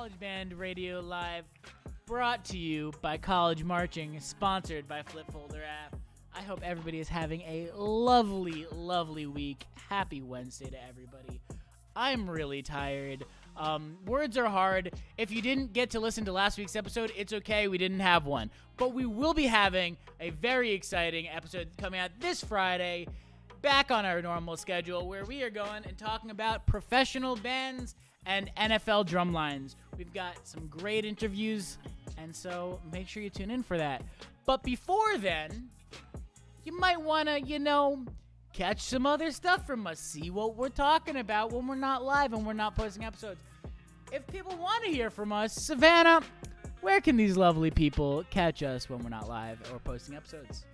College Band Radio Live, brought to you by College Marching, sponsored by Flip Folder app. I hope everybody is having a lovely, lovely week. Happy Wednesday to everybody. I'm really tired. Words are hard. If you didn't get to listen to last week's episode, it's okay. We didn't have one. But we will be having a very exciting episode coming out this Friday, back on our normal schedule, where we are going and talking about professional bands and NFL drumlines. We've got some great interviews, and so make sure you tune in for that. But before then, you might want to, catch some other stuff from us. See what we're talking about when we're not live and we're not posting episodes. If people want to hear from us, Savannah, where can these lovely people catch us when we're not live or posting episodes?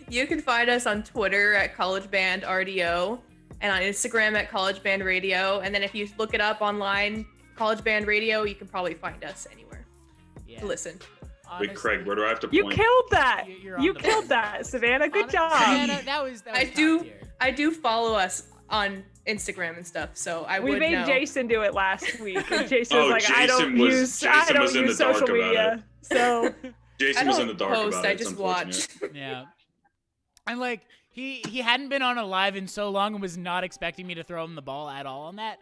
You can find us on Twitter at collegebandrdo and on Instagram at collegebandradio. And then if you look it up online, College Band Radio, you can probably find us anywhere to listen. Honestly, wait, Craig, where do I have to point? You killed that. You killed that, Savannah. Good job. Savannah, that was I do follow us on Instagram and stuff, so we made know. Jason do it last week, and Jason was like, Jason I don't use social media, so Jason was in the dark post, about it. I just watch. Yeah, and he hadn't been on a live in so long and was not expecting me to throw him the ball at all on that.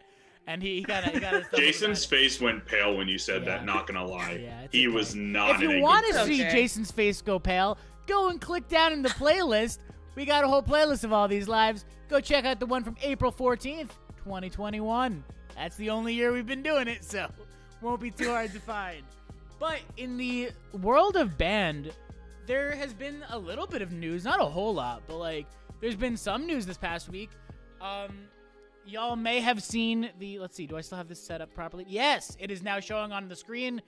And he got his Jason's face went pale when you said that, not gonna lie. Yeah, he was not. If you want to see Jason's face go pale, go and click down in the playlist. We got a whole playlist of all these lives. Go check out the one from April 14th, 2021. That's the only year we've been doing it, so won't be too hard to find. But in the world of band, there has been a little bit of news, not a whole lot, but there's been some news this past week. Y'all may have seen let's see, do I still have this set up properly? Yes, it is now showing on the screen.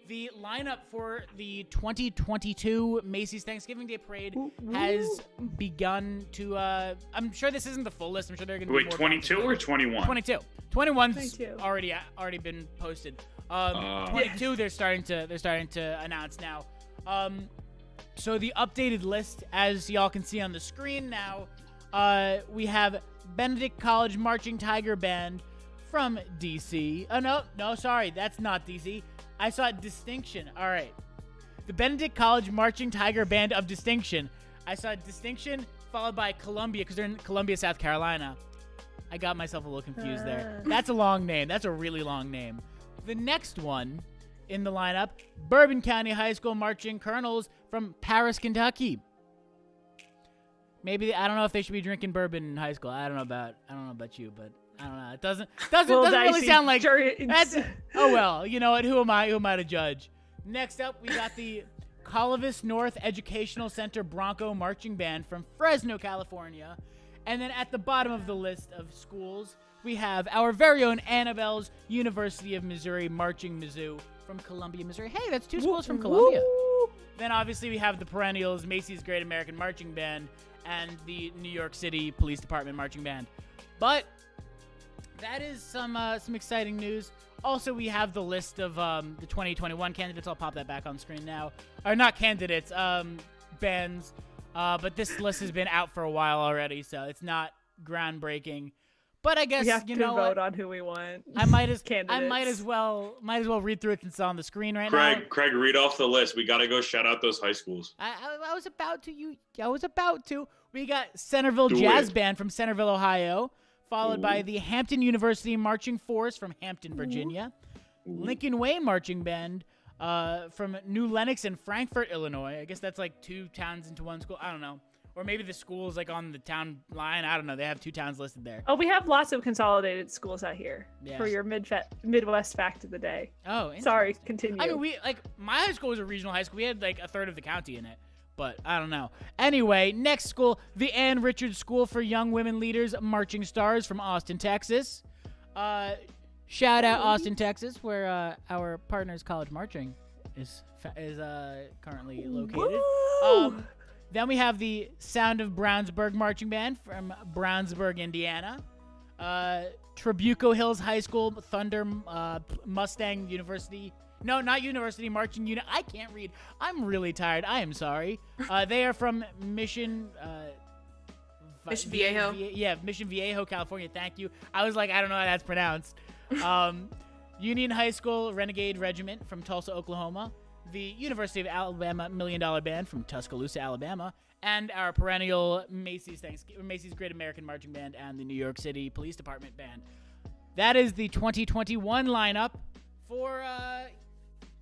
The lineup for the 2022 Macy's Thanksgiving Day Parade has begun to, I'm sure this isn't the full list. I'm sure they're going to be more 22 or 21? 22. 21's already been posted. 22 they're starting to announce now. So the updated list, as y'all can see on the screen now, we have Benedict College Marching Tiger Band from DC. Oh, no, sorry, that's not DC. I saw Distinction. All right. The Benedict College Marching Tiger Band of Distinction. I saw Distinction followed by Columbia, because they're in Columbia, South Carolina. I got myself a little confused there. That's a long name. That's a really long name. The next one in the lineup, Bourbon County High School Marching Colonels from Paris, Kentucky. Maybe I don't know if they should be drinking bourbon in high school. I don't know about you, but I don't know. It doesn't really sound like that's. Oh well, you know what? Who am I to judge? Next up, we got the Colivas North Educational Center Bronco Marching Band from Fresno, California, and then at the bottom of the list of schools, we have our very own Annabelle's University of Missouri Marching Mizzou from Columbia, Missouri. Hey, that's two schools from Columbia. Then obviously we have the perennials Macy's Great American Marching Band and the New York City Police Department Marching Band. But that is some exciting news. Also, we have the list of the 2021 candidates. I'll pop that back on screen now. Or not candidates, bands. But this list has been out for a while already, so it's not groundbreaking. But I guess we have to vote what? on who we want. I might as well read through it since it's on the screen right now. Craig, read off the list. We gotta go shout out those high schools. I was about to. We got Centerville Jazz Band from Centerville, Ohio, followed by the Hampton University Marching Force from Hampton, Virginia. Lincoln Way Marching Band from New Lenox and Frankfort, Illinois. I guess that's like two towns into one school. I don't know. Or maybe the school's on the town line. I don't know. They have two towns listed there. Oh, we have lots of consolidated schools out here for your Midwest fact of the day. Oh, sorry. Continue. I mean, my high school was a regional high school. We had a third of the county in it, but I don't know. Anyway, next school, the Ann Richards School for Young Women Leaders Marching Stars from Austin, Texas. Shout out Austin, Texas, where our partners College Marching is currently located. Then we have the Sound of Brownsburg Marching Band from Brownsburg, Indiana. Trabuco Hills High School Thunder Mustang University. No, not University Marching Unit. I can't read. I'm really tired. I am sorry. They are from Mission Viejo. Mission Viejo, California. Thank you. I was like, I don't know how that's pronounced. Union High School Renegade Regiment from Tulsa, Oklahoma, the University of Alabama $1 Million Band from Tuscaloosa, Alabama, and our perennial Macy's Great American Marching Band and the New York City Police Department Band. That is the 2021 lineup for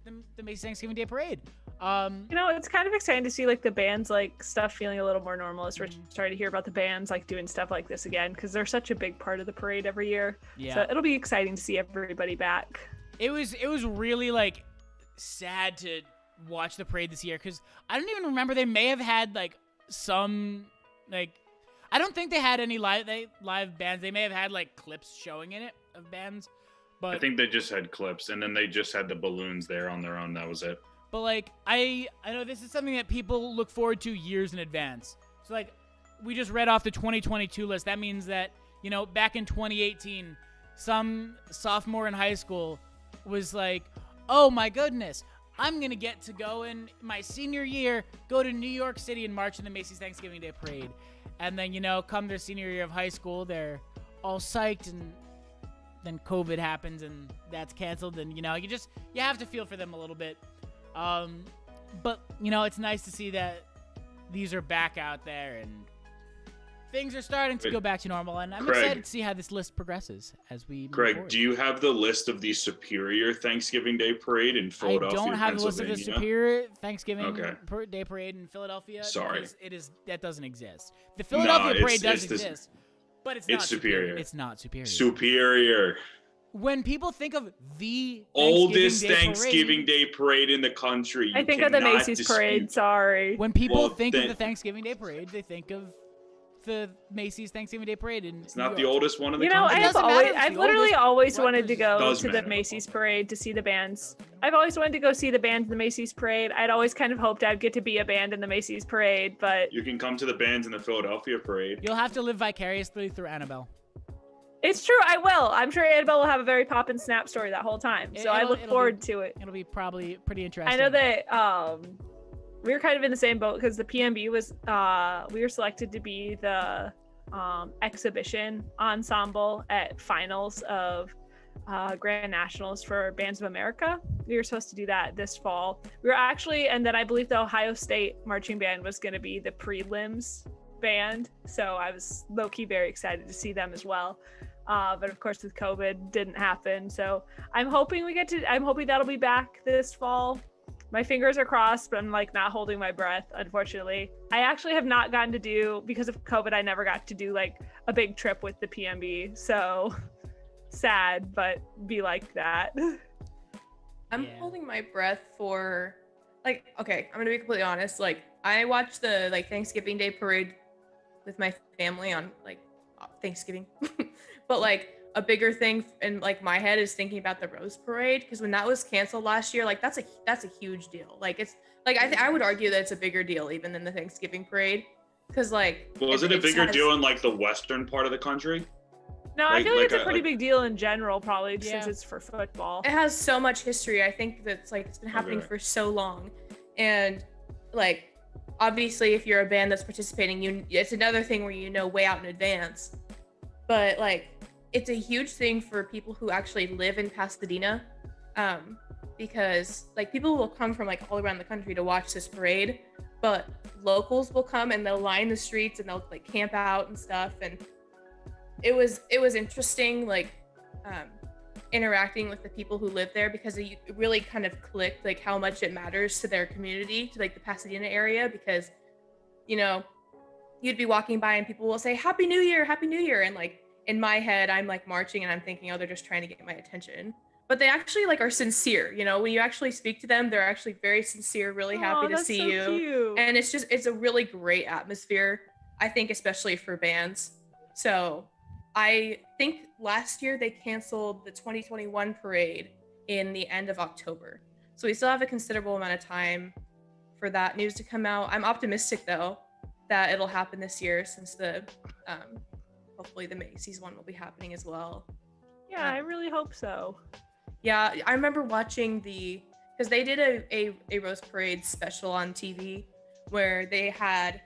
the Macy's Thanksgiving Day Parade. It's kind of exciting to see like the bands like stuff feeling a little more normal as we're starting to hear about the bands like doing stuff like this again, because they're such a big part of the parade every year. Yeah. So it'll be exciting to see everybody back. It was really like sad to watch the parade this year, because I don't even remember. They may have had like some like, I don't think they had any live bands. They may have had like clips showing in it of bands, but I think they just had clips, and then they just had the balloons there on their own. That was it. But like I know this is something that people look forward to years in advance. So like we just read off the 2022 list. That means that, back in 2018, some sophomore in high school was like, "Oh my goodness, I'm going to get to go in my senior year, go to New York City and march in the Macy's Thanksgiving Day Parade." And then, come their senior year of high school, they're all psyched, and then COVID happens and that's canceled. And, you have to feel for them a little bit. But, it's nice to see that these are back out there and things are starting to go back to normal. And I'm excited to see how this list progresses as we move forward. Do you have the list of the Superior Thanksgiving Day Parade in Philadelphia, I don't have the list of the Superior Thanksgiving Day Parade in Philadelphia. Sorry. That doesn't exist. The Philadelphia Parade does exist, but it's not Superior. It's not Superior. Superior. When people think of the oldest Thanksgiving Day Parade in the country, I think of the Macy's Parade. Sorry. When people think of the Thanksgiving Day Parade, they think of the Macy's Thanksgiving Day Parade in It's not New the York. oldest one in the country. I've literally always wanted to go to the Macy's Parade to see the bands. I've always wanted to go see the bands in the Macy's Parade. I'd always kind of hoped I'd get to be a band in the Macy's Parade, but you can come to the bands in the Philadelphia Parade. You'll have to live vicariously through Annabelle. It's true, I will. I'm sure Annabelle will have a very pop and snap story that whole time. So I look forward to it. It'll be probably pretty interesting. I know that we were kind of in the same boat because the PMB was we were selected to be the exhibition ensemble at finals of Grand Nationals for Bands of America. We were supposed to do that this fall. We were actually, and then I believe the Ohio State Marching Band was going to be the prelims band. So I was low-key very excited to see them as well. But of course with COVID didn't happen. So I'm hoping that'll be back this fall. My fingers are crossed, but I'm like not holding my breath, unfortunately. I actually have not gotten to do, because of COVID, I never got to do like a big trip with the PMB. So sad, but be like that. I'm holding my breath for I'm gonna be completely honest. Like I watched the Thanksgiving Day Parade with my family on Thanksgiving, but a bigger thing in my head is thinking about the Rose Parade, because when that was canceled last year, that's a huge deal. I would argue that it's a bigger deal even than the Thanksgiving Parade, because was it a bigger deal in the western part of the country? No, I feel like it's a pretty big deal in general, probably since it's for football. It has so much history. I think that's it's been happening for so long, and obviously if you're a band that's participating, it's another thing where way out in advance, but it's a huge thing for people who actually live in Pasadena, because people will come from all around the country to watch this parade, but locals will come and they'll line the streets and they'll camp out and stuff. And it was interesting interacting with the people who live there, because it really kind of clicked how much it matters to their community, to the Pasadena area, because you'd be walking by and people will say Happy New Year, and in my head I'm marching and I'm thinking, oh, they're just trying to get my attention, but they actually are sincere. When you actually speak to them, they're actually very sincere, really happy to see you. Cute. And it's a really great atmosphere, I think, especially for bands. So I think last year they canceled the 2021 parade in the end of October. So we still have a considerable amount of time for that news to come out. I'm optimistic though that it'll happen this year, since the hopefully the Macy's one will be happening as well. Yeah, I really hope so. Yeah, I remember watching because they did a Rose Parade special on TV where they had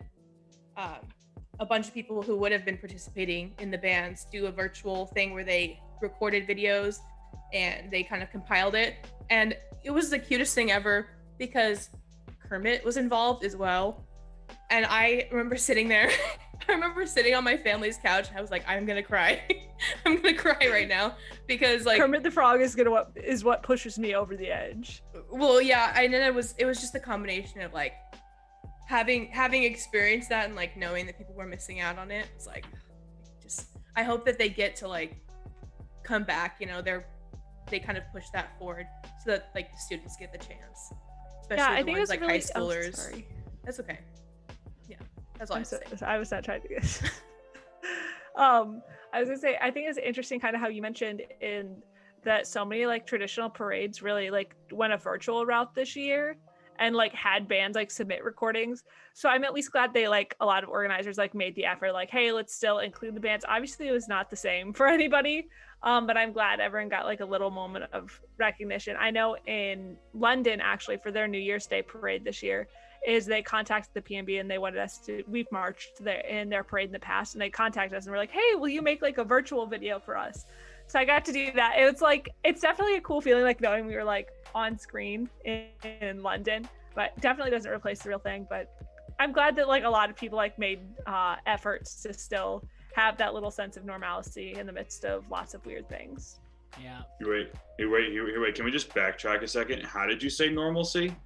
a bunch of people who would have been participating in the bands do a virtual thing where they recorded videos and they kind of compiled it, and it was the cutest thing ever because Kermit was involved as well. And I remember sitting there. I remember sitting on my family's couch. I was like, I'm gonna cry. I'm gonna cry right now because like Kermit the Frog is what pushes me over the edge. Well, yeah, and then it was just a combination of like having experienced that and like knowing that people were missing out on it. It's like, just I hope that they get to like come back. You know, they kind of push that forward so that like the students get the chance, especially I the think ones like really, high schoolers. Sorry. That's okay. Yeah, that's all I have to say. I was not trying to do this. I was gonna say, I think it's interesting kind of how you mentioned in that so many like traditional parades really like went a virtual route this year and like had bands like submit recordings. So I'm at least glad they like a lot of organizers like made the effort like, hey, let's still include the bands. Obviously it was not the same for anybody, but I'm glad everyone got like a little moment of recognition. I know in London actually for their New Year's Day parade this year is they contacted the PNB and they wanted us to, we've marched in their parade in the past, and they contacted us and were like, hey, will you make like a virtual video for us? So I got to do that. It's like, it's definitely a cool feeling like knowing we were like on screen in London, but definitely doesn't replace the real thing. But I'm glad that like a lot of people like made efforts to still have that little sense of normalcy in the midst of lots of weird things. Yeah. Wait. Can we just backtrack a second? How did you say normalcy?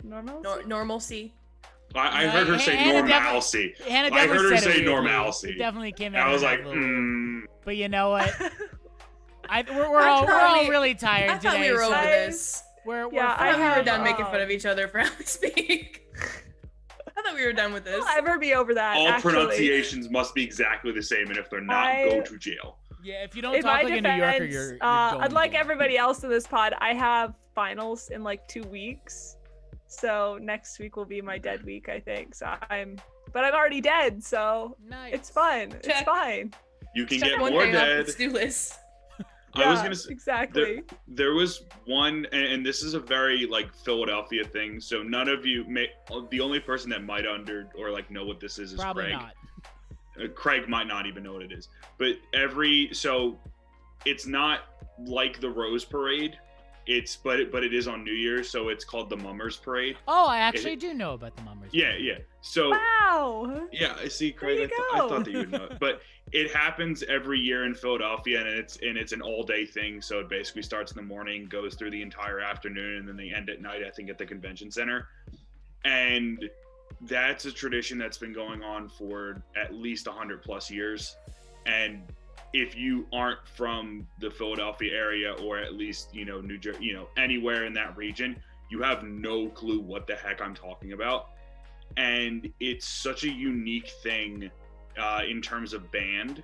Normalcy. I heard her say normalcy. I heard her say normalcy. It definitely came out. I was like, But you know what? We're all really tired I today. thought we were over this. We were done making fun of each other for how we speak. I thought we were done with this. I'll ever be over that. All pronunciations must be exactly the same, and if they're not, go to jail. Yeah, if you don't talk like a New Yorker, you're going unlike to jail. everybody else in this pod, I have finals in like 2 weeks. So next week will be my dead week, I think. But I'm already dead, so Nice. it's fun. Check. It's fine. You can Check get one more thing off the dead. to-do list. I was gonna say exactly. there was one, and this is a very like Philadelphia thing. So none of you the only person that might or like know what this is Probably Craig. not. Craig might not even know what it is, but so it's not like the Rose Parade. But it is on New Year's, so it's called the Mummers Parade. Oh, I actually do know about the Mummers. Yeah. So Wow. yeah, I see, Craig. I thought that you would know, but it happens every year in Philadelphia, and it's an all-day thing. So it basically starts in the morning, goes through the entire afternoon, and then they end at night. I think at the convention center, and that's a tradition that's been going on for at least 100+ years, and if you aren't from the Philadelphia area, or at least, New Jersey, anywhere in that region, you have no clue what the heck I'm talking about. And it's such a unique thing in terms of band,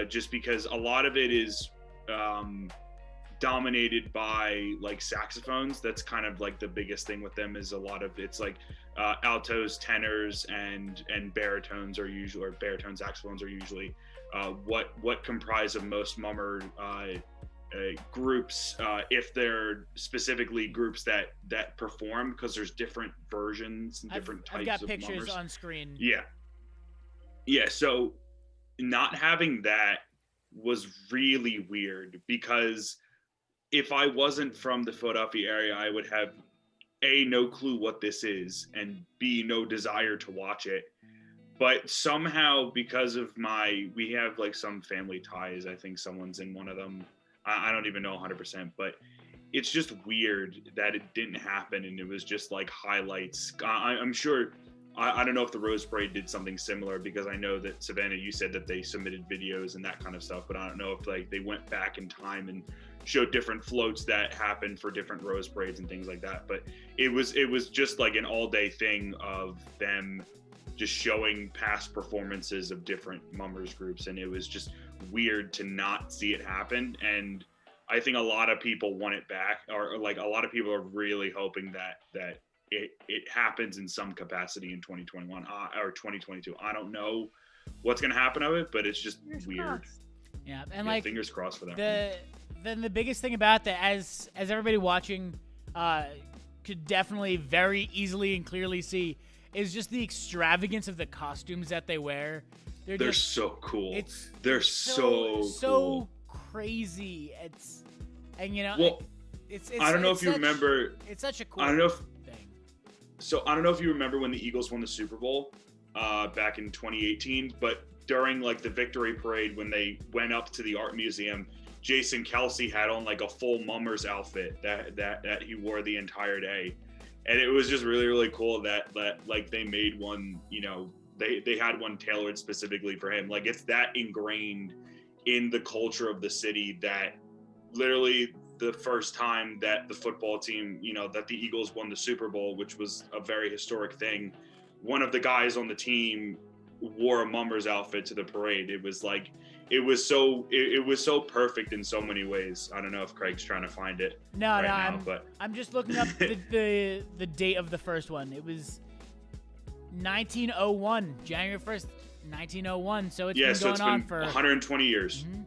just because a lot of it is dominated by like saxophones. That's kind of like the biggest thing with them, is a lot of it's like altos, tenors, and baritones are usually, or baritone saxophones are usually what comprise of most mummer groups, if they're specifically groups that perform, because there's different versions and different types of mummers. I've got pictures on screen. Yeah. So not having that was really weird, because if I wasn't from the Philadelphia area, I would have A, no clue what this is, and B, no desire to watch it. But somehow, because of we have like some family ties, I think someone's in one of them. I don't even know 100%, but it's just weird that it didn't happen, and it was just like highlights. I'm sure, I don't know if the Rose Parade did something similar, because I know that, Savannah, you said that they submitted videos and that kind of stuff, but I don't know if like they went back in time and showed different floats that happened for different Rose Parades and things like that. But it was just like an all-day thing of them just showing past performances of different mummers groups, and it was just weird to not see it happen. And I think a lot of people want it back, or like a lot of people are really hoping that it happens in some capacity in 2021 or 2022. I don't know what's gonna happen of it, but it's just weird. Yeah, and like fingers crossed for that. Then the biggest thing about that, as everybody watching could definitely very easily and clearly see, is just the extravagance of the costumes that they wear. They're so cool. It's They're so cool. crazy. And Well, it's I don't know it's if you such- remember. It's such a cool I don't know if thing. So I don't know if you remember when the Eagles won the Super Bowl back in 2018, but during like the victory parade when they went up to the art museum, Jason Kelsey had on like a full Mummers outfit that he wore the entire day, and it was just really, really cool that like they made one. They had one tailored specifically for him. Like it's that ingrained in the culture of the city that literally the first time that the football team, that the Eagles won the Super Bowl, which was a very historic thing, one of the guys on the team wore a Mummers outfit to the parade. It was like, it was so perfect in so many ways. I don't know if Craig's trying to find it I'm just looking up the date of the first one. It was 1901, January 1st, 1901. So it's been going on for 120 years. Mhm.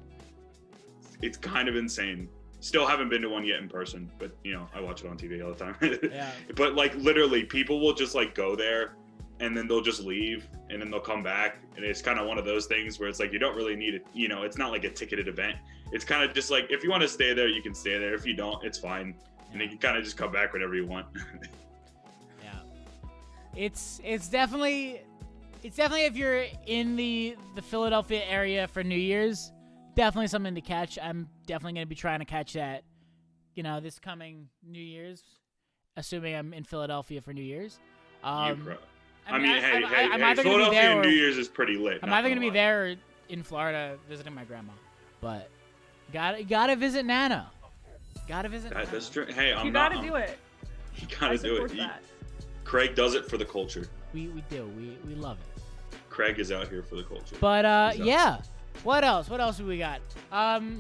It's kind of insane. Still haven't been to one yet in person, but I watch it on TV all the time. Yeah. But like literally people will just like go there and then they'll just leave and then they'll come back. And it's kind of one of those things where it's like, you don't really need it. It's not like a ticketed event. It's kind of just like, if you want to stay there, you can stay there. If you don't, it's fine. And you can kind of just come back whenever you want. Yeah. It's definitely if you're in the Philadelphia area for New Year's, definitely something to catch. I'm definitely going to be trying to catch that, this coming New Year's, assuming I'm in Philadelphia for New Year's. I'm either gonna be Philadelphia there and or- New Year's is pretty lit. I'm either going to be there or in Florida visiting my grandma. But gotta visit Nana. Gotta visit Nana. That's true. Hey, You gotta do it. You I gotta do support it. that. Craig does it for the culture. We do. We love it. Craig is out here for the culture. But He's yeah. What else? What else do we got?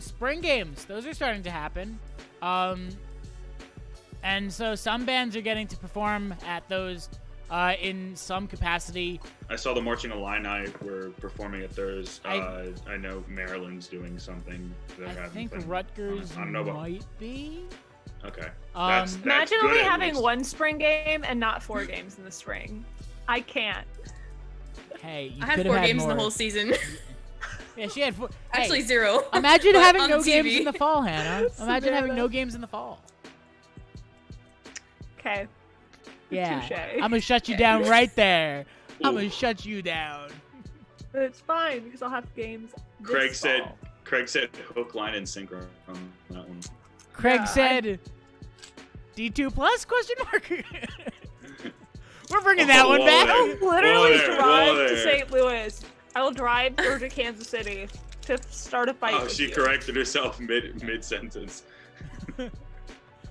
Spring games. Those are starting to happen. And so some bands are getting to perform at those in some capacity. I saw the Marching Illini were performing at theirs. I know Maryland's doing something. I think Rutgers I don't know about. might be. Okay. That's Imagine good only at having least. one spring game and not 4 games in the spring. I can't. Hey, you I had could 4 have had games more. in the whole season. Yeah, she had 4. Actually, Hey, 0. imagine But having on no games TV. in the fall, Hannah. Imagine having no Savannah. games in the fall. Okay. Yeah. Touche. I'm gonna shut you down right there. I'm gonna shut you down. It's fine because I'll have games. this Craig said. fall. Craig said hook, line, and sinker on that one. Craig Yeah, said D2 plus question mark. We're bringing that one whoa back. there. I'll literally Whoa there, drive whoa to there. St. Louis. I will drive over to Kansas City to start a fight. Oh, with she you. corrected herself mid sentence.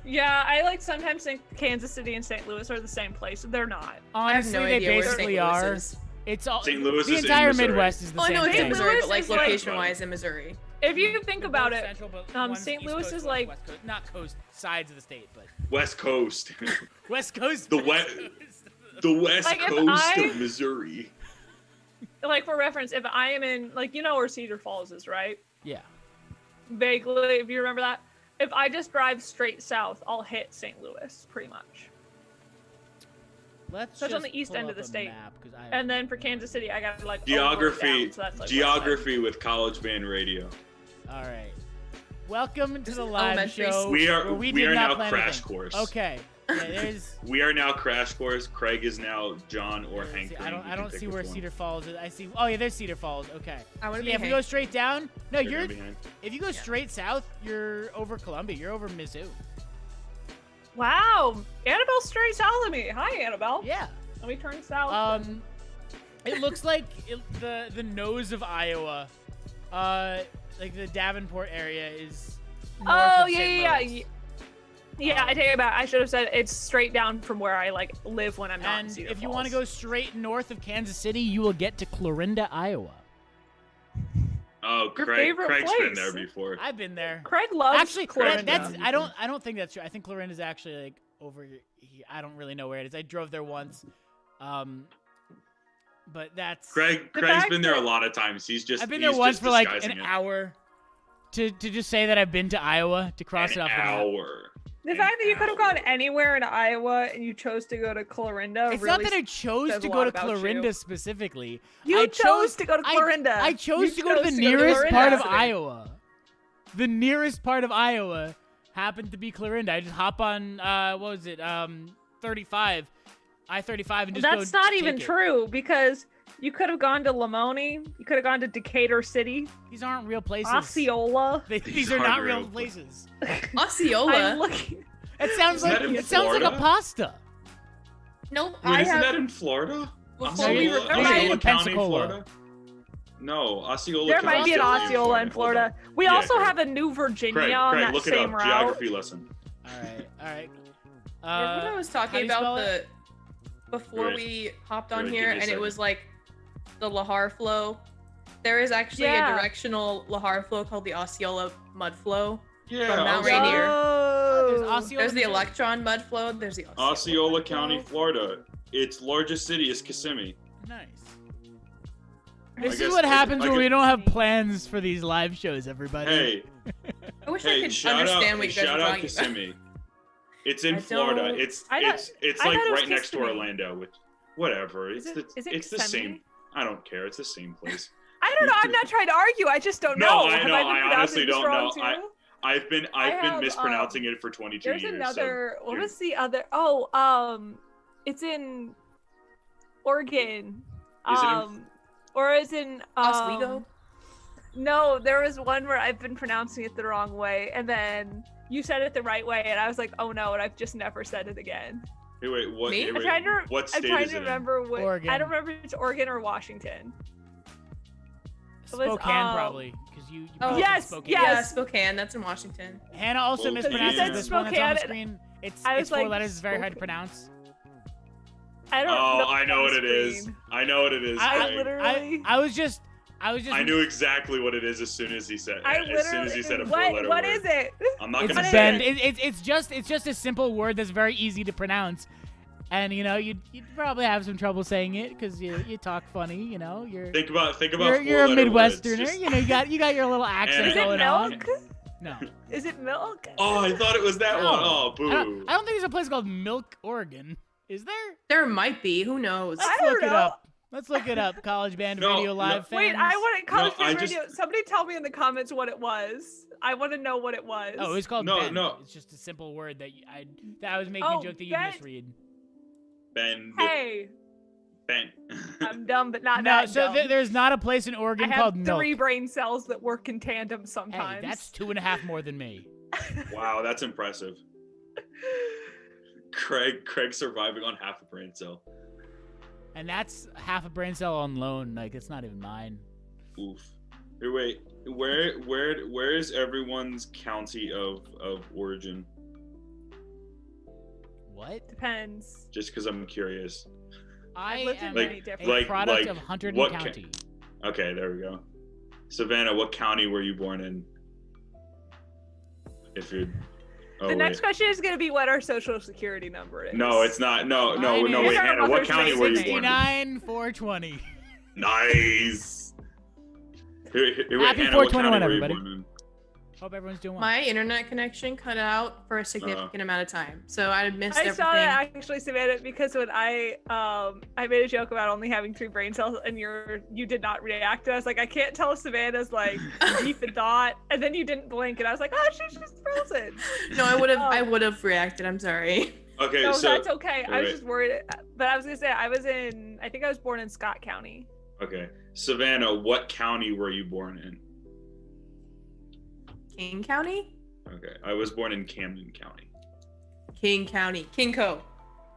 Yeah, I sometimes think Kansas City and St. Louis are the same place. They're not. I have Honestly, no they idea where basically St. are. Louis is. It's all St. Louis the is in entire Missouri. Midwest is the Oh, I same know it's thing. in Missouri, but Louis like is like- location-wise in Missouri. If you think about it, Central, but one's St. East Louis Coast, is one's like- West Coast, not coast sides of the state, but West Coast. West Coast. The West West- Coast. The West Like, if Coast I- of Missouri. like for reference, if I am in, like, you know where Cedar Falls is, right? Yeah. Vaguely, if you remember that. If I just drive straight south, I'll hit St. Louis, pretty much. Let's So it's on just the east pull end of up the a state. map, 'cause I And then for Kansas City, I gotta like Geography. over it down, so that's, like, Geography with College Band Radio. all right. Welcome to This the is live elementary show. school. We where are we we did are not now plan crash anything. course. Okay. Yeah, there's. We are now crash course. Craig is now John or let's Hank. see, Green. I You don't can pick see which where one. Cedar Falls is. I see. Oh yeah, there's Cedar Falls. Okay. I want So to be yeah, if you Hank. go straight down, no, You're you're. gonna be Hank. If you go straight south, you're over Columbia. You're over Mizzou. Wow, Annabelle's straight south of me. Hi, Annabelle. Yeah. Let me turn south. It looks like the nose of Iowa, like the Davenport area is. North Oh of yeah, St. yeah, Louis. yeah. Yeah, I take it back. I should have said it's straight down from where I like live when I'm not in And Cedar if you Falls. want to go straight north of Kansas City, you will get to Clarinda, Iowa. Oh, Your Craig. favorite Craig's been place. there before. I've been there. Craig loves Actually, Clarinda. that's I don't think that's true. I think Clarinda's actually like over here. I don't really know where it is. I drove there once, but that's Craig's fact been there a that- lot of times. He's I've been there he's once just for like disguising an it. hour. To just say that I've been to Iowa to cross it An off. the map. hour. The An fact that you could have gone hour. anywhere in Iowa and you chose to go to Clarinda. It's really not that I chose says to a go lot to about Clarinda you. specifically. You I chose to go to Clarinda. I chose You to go to the chose to nearest Clarinda. part of Accident. Iowa. the nearest part of Iowa happened to be Clarinda. I just hop on, 35, I-35 and just go That's not take even it. true because you could have gone to Lamoni. You could have gone to Decatur City, These aren't real places. Osceola. These are aren't not real real places. Osceola. I'm looking. It sounds Isn't like that in it sounds like a Florida? pasta. Nope. Wait, I isn't have. that in Florida? Before we Osceola, record- Osceola in County, Pensacola. Florida? No, Osceola There County. might be an Osceola, Osceola in Hold Florida. on. We Yeah, also Craig. have a New Virginia Craig, on Craig, that look it same up. route. Geography lesson. All right. Remember I was how do talking you spell about it? before Right. we hopped on Right, give here, me a and it second. was like the Lahar flow. There is actually Yeah. a directional Lahar flow called the Osceola mud flow. Yeah, From Mount Osceola. Rainier. There's Oh. Osceola, There's the Missouri. electron mud flow. There's the Osceola mud County, flow. Florida. Its largest city is Kissimmee. Nice. I This is guess what I happens could- when we don't have plans for these live shows, everybody. Hey, I wish I hey, could shout understand out, what you guys shout are out talking about. Kissimmee. It's in I Florida. don't- It's I thought- it's I like thought it was right next to Kissimmee. Orlando. Which whatever. Is It's it it's the Kissimmee? same. I don't care. It's the same place. I don't know. I'm not trying to argue. I just don't No, know. I Have know, I been I pronouncing honestly this don't wrong know. too? I've been have, mispronouncing it for 22 There's years. another. So What you're- was the other? Oh, it's in Oregon. Is it in- Or is in Oswego? No, there was one where I've been pronouncing it the wrong way, and then you said it the right way, and I was like, oh no, and I've just never said it again. Hey, wait, what? Me? Hey, I'm wait, trying to- what I'm state trying is to it in? remember what. Oregon. I don't remember if it's Oregon or Washington. It was, Spokane probably, because you Oh, probably yes, said Spokane. yes. Yeah, Spokane. That's in Washington. Hannah also Well, mispronounces you said this one that's on the Spokane, screen. It's I was 4 like, letters. It's very hard to Spokane. pronounce. I don't Oh, know. I know what it is. screen. I know what it is. I Craig. literally. I was just. I knew exactly what it is as soon as he said. I As soon as he literally. said a four-letter What word. is it? I'm not It's gonna What say bend. it. It's just a simple word that's very easy to pronounce, and you know you'd probably have some trouble saying it because you talk funny. You know you're Think about you're a four-letter words. Midwesterner. Just- You know you got your little accent Is it going on. milk? No. Is it milk? Oh, I thought it was that No. one. Oh, I boo. don't think there's a place called Milk, Oregon. Is there? There might be. Who knows? I Let's don't look it know. up. Let's look it up. College Band No, Radio no. Live fans. Wait, I want to college No, I band just- radio. Somebody tell me in the comments what it was. I want to know what it was. Oh, it's called No, bend. no. It's just a simple word that I was making a Oh, joke that you bend. misread. Ben. Hey, Ben. I'm dumb, but not No, that so dumb. there's not a place in I Oregon have called Milk. 3 brain cells that work in tandem Hey, sometimes. that's 2.5 more than me. Wow, that's impressive. Craig surviving on half a brain cell. And that's half a brain cell on loan. Like, it's not even mine. Oof. Hey, wait, where is everyone's county of origin? What? Depends. Just because I'm curious. I lived in am many a different- product like, of Hunterdon what County. Okay, there we go. Savannah, what county were you born in? If you're. Oh, The next wait. question is going to be what our social security number is. No, it's not. No, Mine is- wait, Our Hannah, what mother's county were you maiden born in? 69,420. Nice. Wait, Happy Hannah, what 421, county were you everybody. born in? Hope everyone's doing well. My internet connection cut out for a significant amount of time, so I missed I everything. saw that actually, Savannah, because when I made a joke about only having 3 brain cells and you did not react, and I was like, I can't tell if Savannah's like deep in thought, and then you didn't blink, and I was like, oh, she's just frozen. No, I would have. Oh. I would have reacted. I'm sorry. Okay, No, so that's okay. I was wait. just worried, but I was gonna say I think I was born in Scott County. okay, Savannah, what county were you born in? King County, Okay, I was born in Camden County. King County, Kingco.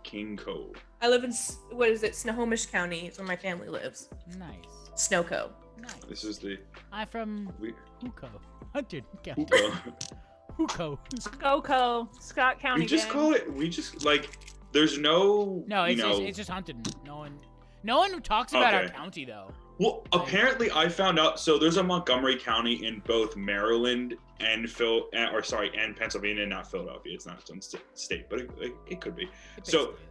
King Cove. I live in what is it? Snohomish County is where my family lives. Nice. Snowco. Nice. This is the I'm from we. Huco. Hunterdon County. Huco. Huco. Goco, Scott County. We just gang. call it. We just like. There's no. No, you know, it's just Hunterdon. No one talks about our Okay. county though. Well, apparently I found out. So there's a Montgomery County in both Maryland and and Pennsylvania, not Philadelphia. It's not its own state, but it could be. It So- basically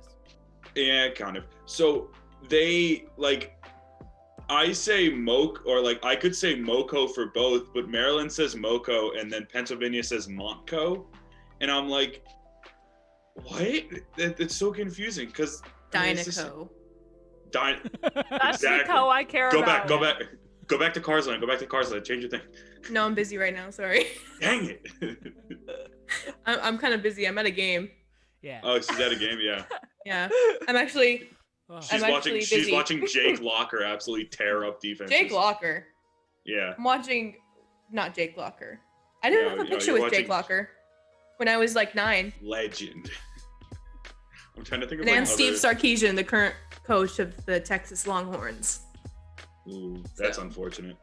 is. Yeah, kind of. So they like. I say I could say Moco for both, but Maryland says Moco and then Pennsylvania says Montco, and I'm like, what? It's so confusing because Dynaco. That's Exactly. the co I care Go about. back. Go back to Cars Land. Go back to Cars Land. Change your thing. No, I'm busy right now. Sorry. Dang it. I'm kind of busy. I'm at a game. Yeah. Oh, she's at a game. Yeah. Yeah. I'm actually. Oh. She's I'm watching. actually She's busy. watching Jake Locker absolutely tear up defenses. Jake Locker. Yeah. I'm watching. Not Jake Locker. I didn't have a picture you're with Jake watching- Locker when I was like 9. Legend. I'm trying to think of And like Steve other... Sarkisian, the current coach of the Texas Longhorns. Ooh, that's So. unfortunate.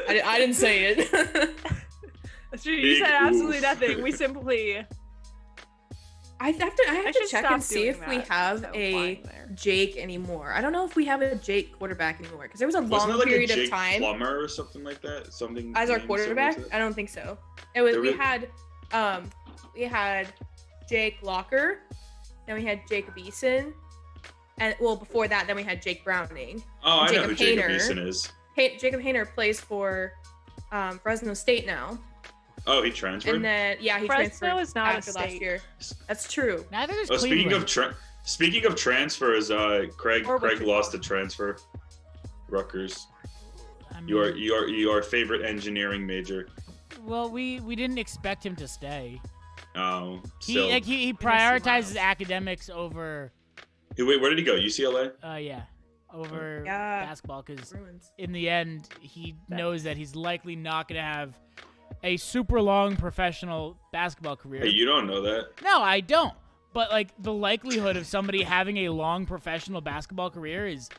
I didn't say it. That's true. You Big said absolutely oof. nothing. We simply. I have to should check stop and see doing if we that, have so a flying there. Jake anymore. I don't know if we have a Jake quarterback anymore because there was a Wasn't long there like period a Jake of time Plummer or something like that? Something as our named quarterback. something like I don't think so. It was There we was- had Jake Locker, then we had Jacob Eason, and well before that then we had Jake Browning. Oh, I know Jacob who Jacob Hayner. Eason is. Jacob Hayner plays for Fresno State now, Oh, he transferred. and then he Fresno transferred is not a after last state. year. That's true. Neither is Oh, Cleveland. speaking of transfers, Craig Or Craig Wichita. lost the transfer. Rutgers. I mean, Your favorite engineering major. Well, we didn't expect him to stay. Oh, He still. he prioritizes academics over Wait, where did he go? UCLA? over Yeah. basketball because Bruins. in the end he knows that he's likely not going to have a super long professional basketball career. Hey, you don't know that. No, I don't. But like the likelihood of somebody having a long professional basketball career is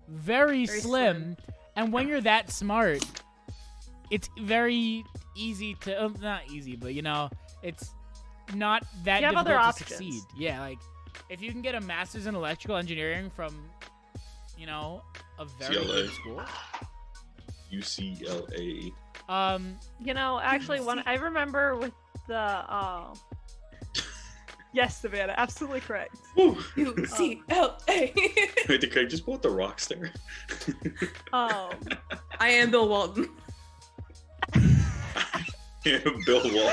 very slim. And when you're that smart, it's very easy to not easy, but it's not that You have difficult other to options. succeed. Yeah, like if you can get a master's in electrical engineering from, a very CLA. good school. UCLA. Actually, I remember with the. Yes, Savannah, absolutely correct. Woo. UCLA. Wait, did Craig just pull out the rock star? Oh, I am Bill Walton. Yeah, Bill Wall.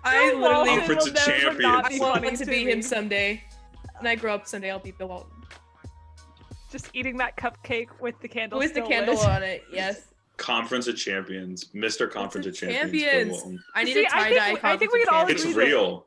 I Bill literally Walton Conference will of never not Champions. be I want funny to to be me. him someday. When I grow up someday, I'll be Bill Walton. Just eating that cupcake with the candle. With the still candle lit. on it, yes. Conference of Champions. Mr. Conference of Champions. Bill Champions. Walton. I need See, a I tie-dye think- I think we Conference could all of It's agree that- real.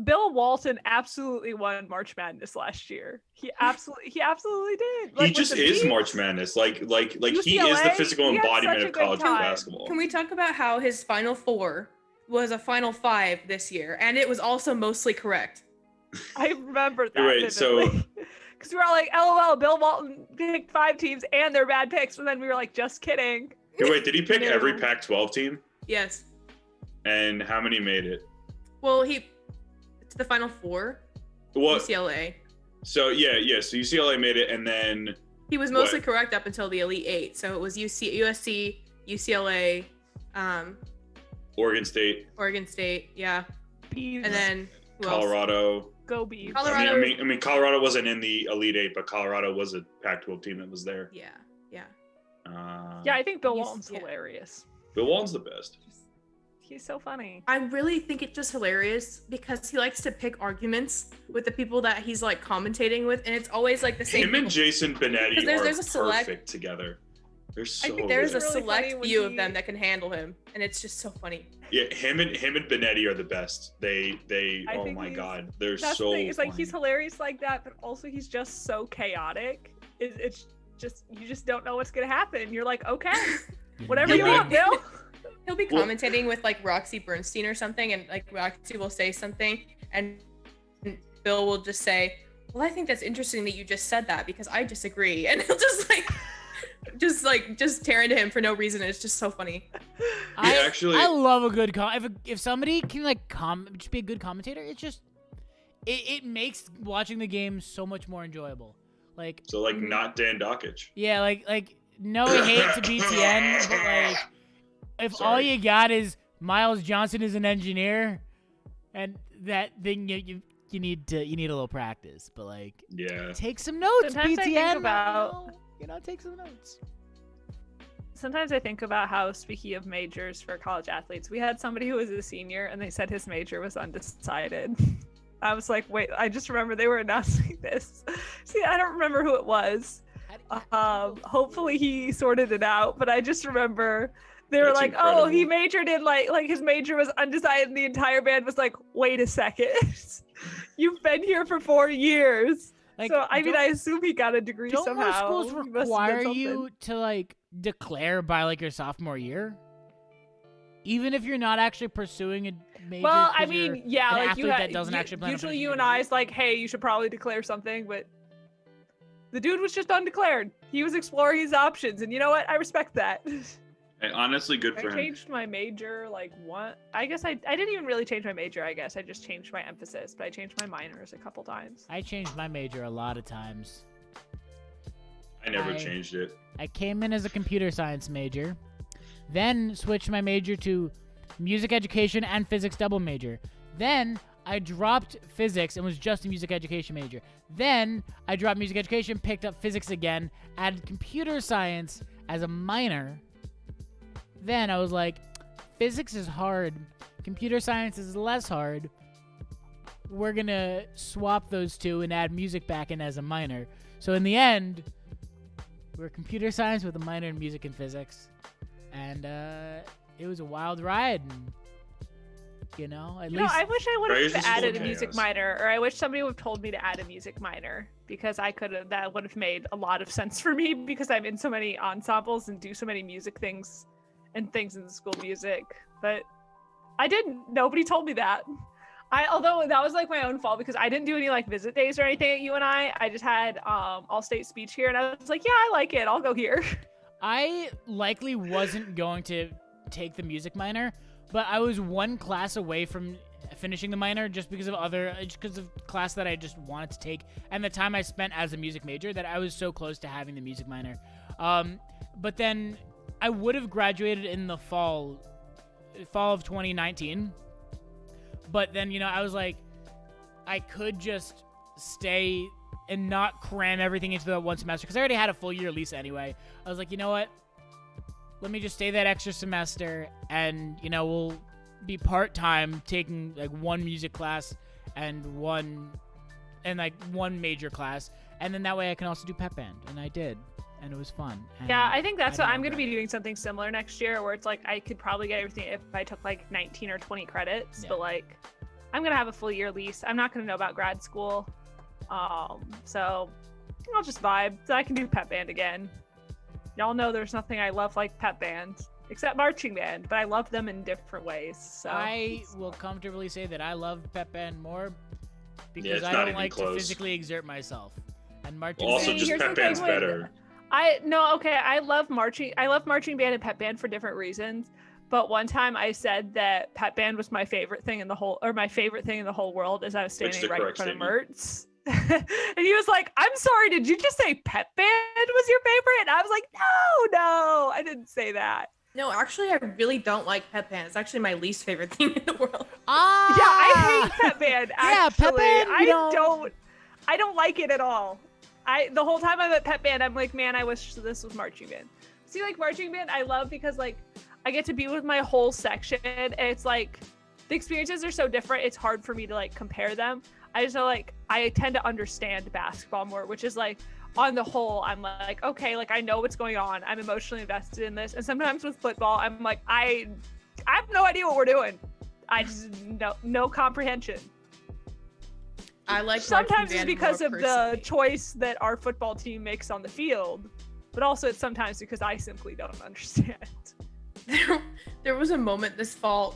Bill Walton absolutely won March Madness last year. He absolutely did. He just is March Madness. Like he is the UCLA, physical he had embodiment such a of good college time. basketball. Can we talk about how his Final Four was a Final Five this year, and it was also mostly correct? I remember that. Right, so- Because we were all like, LOL, Bill Walton picked 5 teams and they're bad picks. And then we were like, just kidding. Hey, wait, did he pick No. every Pac-12 team? Yes. And how many made it? Well, to the Final Four. What? UCLA. So so UCLA made it, and then He was mostly correct up until the Elite Eight. So it was USC, UCLA, Oregon State, Oregon State, yeah, Bees. and then who else? Colorado. Go Bees. Colorado. I mean, Colorado wasn't in the Elite Eight, but Colorado was a Pac-12 team that was there. Yeah. Yeah, I think Bill He's- Walton's yeah. hilarious. Bill Walton's the best. He's so funny. I really think it's just hilarious because he likes to pick arguments with the people that he's like commentating with, and it's always like the same. Him and people. Benedetti Because there's are a select- perfect together. They're so I think there's good. a really select funny when few he- of them that can handle him, and it's just so funny. Yeah, him and Benedetti are the best. They I oh think my he's- god, they're That's so the thing. It's like funny. he's hilarious like that, but also he's just so chaotic. It's just you just don't know what's gonna happen. You're like, okay, whatever Yeah, you but- want, Bill. He'll be Well- commentating with like Roxy Bernstein or something, and like Roxy will say something, and Bill will just say, "Well, I think that's interesting that you just said that because I disagree," and he'll just tear into him for no reason. And it's just so funny. I love a good if somebody can just be a good commentator, it's just it makes watching the game so much more enjoyable. Like So not Dan Dockich. yeah, like no hate to BTN, but like if all Sorry. you got is Miles Johnson is an engineer, and that then you need a little practice, but like Yeah. take some notes, Sometimes I BTN. think about- take some notes. Sometimes I think about how, speaking of majors for college athletes, we had somebody who was a senior and they said his major was undecided. I was like, wait, I just remember they were announcing this. See, I don't remember who it was. Hopefully he sorted it out, but I just remember they were That's like, oh, he incredible. majored in like his major was undecided, and the entire band was like, wait a second. You've been here for 4 years. Like, So I mean, don't- I assume he got a degree Don't somehow. more schools He must have done require something. you to like declare by like your sophomore year, even if you're not actually pursuing a major? Well, I 'cause you're mean, yeah, an like athlete you that doesn't actually plan on usually finishing you a and degree. I's like, hey, you should probably declare something, but the dude was just undeclared. He was exploring his options, and you know what? I respect that. Hey, honestly, good I for him. changed my major like what? I guess I didn't even really change my major. I guess I just changed my emphasis, but I changed my minors a couple times. I changed my major a lot of times. I never I- changed it. I came in as a computer science major, then switched my major to music education and physics double major. Then I dropped physics and was just a music education major. Then I dropped music education, picked up physics again, added computer science as a minor. Then I was like, physics is hard, computer science is less hard. We're gonna swap those two and add music back in as a minor. So in the end, we're computer science with a minor in music and physics, and it was a wild ride. And, you know, at You know, least I wish I would Praise have the added a school music chaos. minor, or I wish somebody would have told me to add a music minor because I could have. That would have made a lot of sense for me because I'm in so many ensembles and do so many music things and things in the school music. But I didn't. Nobody told me that. Although that was like my own fault because I didn't do any like visit days or anything at UNI. I just had all-state speech here, and I was like, yeah, I like it. I'll go here. I likely wasn't going to take the music minor, but I was one class away from finishing the minor just because of class that I just wanted to take and the time I spent as a music major that I was so close to having the music minor. But then I would have graduated in the fall of 2019. But then, you know, I was like, I could just stay and not cram everything into that one semester because I already had a full year lease anyway. I was like, you know what? Let me just stay that extra semester and, you know, we'll be part-time taking like one music class and one major class. And then that way I can also do pep band. And I did. And it was fun. And Yeah, I think that's I what don't I'm going to be regret doing something similar next year where it's like I could probably get everything if I took like 19 or 20 credits, Yeah. but like I'm going to have a full year lease. I'm not going to know about grad school. So I'll just vibe. So I can do pep band again. Y'all know there's nothing I love like pep band except marching band, but I love them in different ways. So I will comfortably say that I love pep band more because it's I not don't even like to close. physically exert myself. And marching Also, band, just here's the pep thing band's with- better. I love marching band and pep band for different reasons. But one time I said that pep band was my favorite thing in the whole world as I was Which is standing the right in correct front of statement. Mertz. And he was like, I'm sorry, did you just say pep band was your favorite? And I was like, no, I didn't say that. No, actually, I really don't like pep band. It's actually my least favorite thing in the world. Yeah, I hate pep band. Yeah, Actually, pep band, I don't like it at all. The whole time I'm at pep band, I'm like, man, I wish this was marching band. See, like marching band, I love because like I get to be with my whole section, and it's like the experiences are so different. It's hard for me to like compare them. I just know like I tend to understand basketball more, which is like on the whole, I'm like, okay, like I know what's going on. I'm emotionally invested in this. And sometimes with football, I'm like, I have no idea what we're doing. I just no comprehension. I like Sometimes marching it's band because more of the personally. choice that our football team makes on the field, but also it's sometimes because I simply don't understand. There was a moment this fall,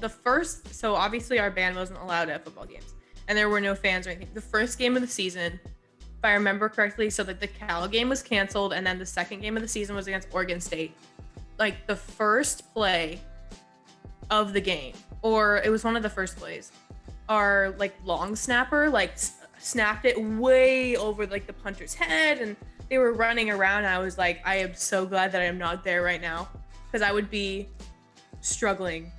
so obviously our band wasn't allowed at football games and there were no fans or anything. The first game of the season, if I remember correctly, so like the Cal game was canceled and then the second game of the season was against Oregon State. Like the first play of the game, or it was one of the first plays, our like long snapper like snapped it way over like the punter's head and they were running around. I was like, I am so glad that I am not there right now because I would be struggling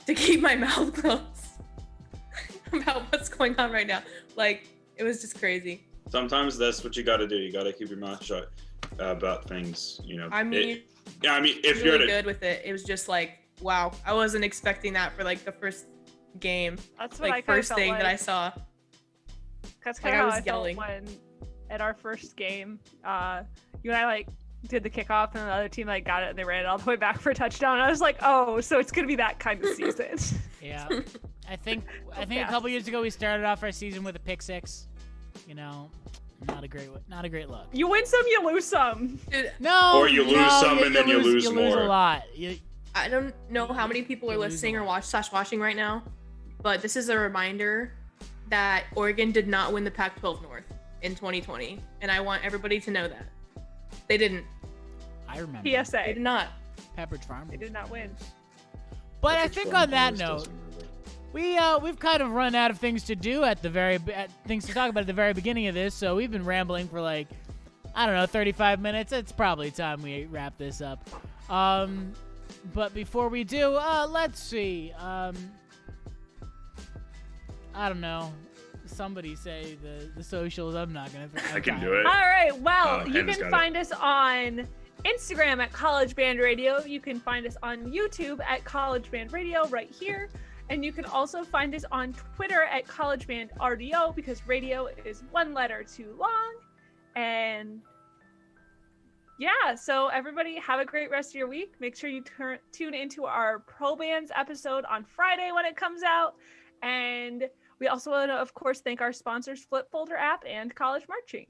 to keep my mouth closed about what's going on right now. Like, it was just crazy. Sometimes that's what you got to do. You got to keep your mouth shut about things. You know. I mean, if really you're good with it. It was just like, wow, I wasn't expecting that for like the first game, That's what like I first thing that I saw. That's like, kind I of was how I yelling. felt when at our first game, you and I like did the kickoff, and the other team like got it and they ran it all the way back for a touchdown. I was like, oh, so it's gonna be that kind of season. Yeah, I think a couple years ago we started off our season with a pick six. You know, not a great look. You win some, you lose some. Dude, No, Or you lose some and then you lose You lose more. a lot. I don't know how many people are You lose listening a or lot. watching right now, but this is a reminder that Oregon did not win the Pac-12 North in 2020, and I want everybody to know that they didn't. I remember. They PSA. did not. Pepperidge Farm. They did not win. But I think on that note, we've kind of run out of things to do things to talk about at the very beginning of this. So we've been rambling for like, I don't know, 35 minutes. It's probably time we wrap this up. But before we do, let's see. I don't know. Somebody say the socials. I'm not gonna. I can do it. All right. Well, Oh, you Hannah's can got find us on Instagram at College Band Radio. You can find us on YouTube at College Band Radio right here. And you can also find us on Twitter at College Band RDO because radio is one letter too long. And yeah, so everybody have a great rest of your week. Make sure you tune into our Pro Bands episode on Friday when it comes out. And we also want to, of course, thank our sponsors, Flip Folder app and College Marching.